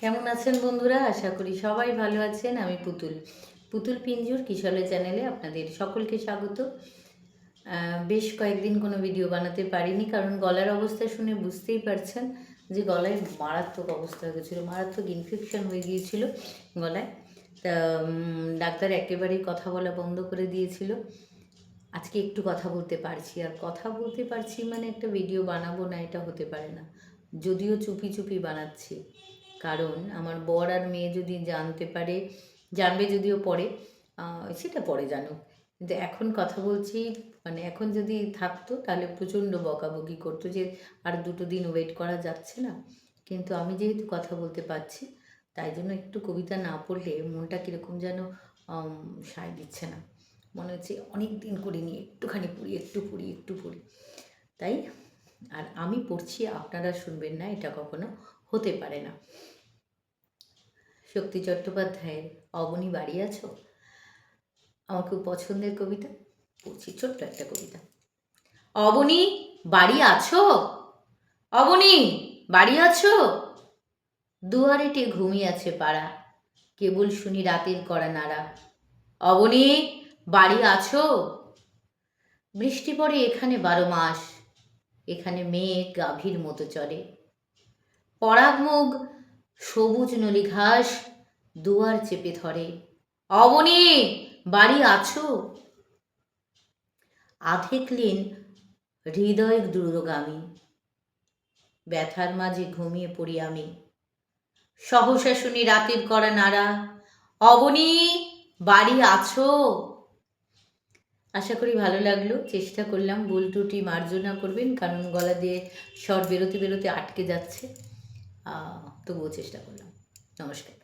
কেমন আছেন বন্ধুরা? আশা করি সবাই ভালো আছেন। আমি পুতুল পিঞ্জুর কিশোরের চ্যানেলে আপনাদের সকলকে স্বাগত। বেশ কয়েকদিন কোনো ভিডিও বানাতে পারিনি, কারণ গলার অবস্থা শুনে বুঝতেই পারছেন যে গলায় মারাত্মক অবস্থা হয়ে গেছিলো, মারাত্মক ইনফেকশন হয়ে গিয়েছিল গলায়। তা ডাক্তার একেবারেই কথা বলা বন্ধ করে দিয়েছিল। আজকে একটু কথা বলতে পারছি, আর কথা বলতে পারছি মানে একটা ভিডিও বানাবো না এটা হতে পারে না। যদিও চুপি চুপি বানাচ্ছি, কারণ আমার বর আর মেয়ে যদি জানতে পারে, জানবে যদিও পরে, সেটা পরে জানুক, কিন্তু এখন কথা বলছি, মানে এখন যদি থাকতো তাহলে প্রচণ্ড বকাবকি করতো যে আর 2 দিন ওয়েট করা যাচ্ছে না। কিন্তু আমি যেহেতু কথা বলতে পারছি, তাই জন্য একটু কবিতা না পড়লে মনটা কীরকম যেন সায় দিচ্ছে না। মনে হচ্ছে অনেক দিন করিনি, একটুখানি পড়ি, একটু পড়ি। তাই আর আমি পড়ছি, আপনারা শুনবেন না, এটা কখনো হতে পারে না। শক্তি চট্টোপাধ্যায়ের অবনী বাড়ি আছো আমার খুব পছন্দের কবিতা, পড়ছি ছোট্ট একটা কবিতা। অবনী বাড়ি আছো? অবনী বাড়ি আছো? দুয়ারেটে ঘুমিয়ে আছে পাড়া, কেবল শুনি রাতের করা নাড়া। অবনী বাড়ি আছো? বৃষ্টি পড়ে এখানে 12 মাস, এখানে মেঘ গাভীর মতো চলে। পরাগমুগ সবুজ নলি ঘাস দুয়ার চেপে ধরে। অবনী বাড়ি আছো? আধেকলেন হৃদয় দূরগামী, ব্যথার মাঝে ঘুমিয়ে পড়ি আমি। সহসা শুনি রাতের করা নাড়া, অবনী বাড়ি আছো? আশা করি ভালো লাগলো। চেষ্টা করলাম, ভুল ত্রুটি মার্জনা করবেন, কারণ গলা দিয়ে স্বর বেরোতে বেরোতে আটকে যাচ্ছে, তবুও চেষ্টা করলাম। নমস্কার।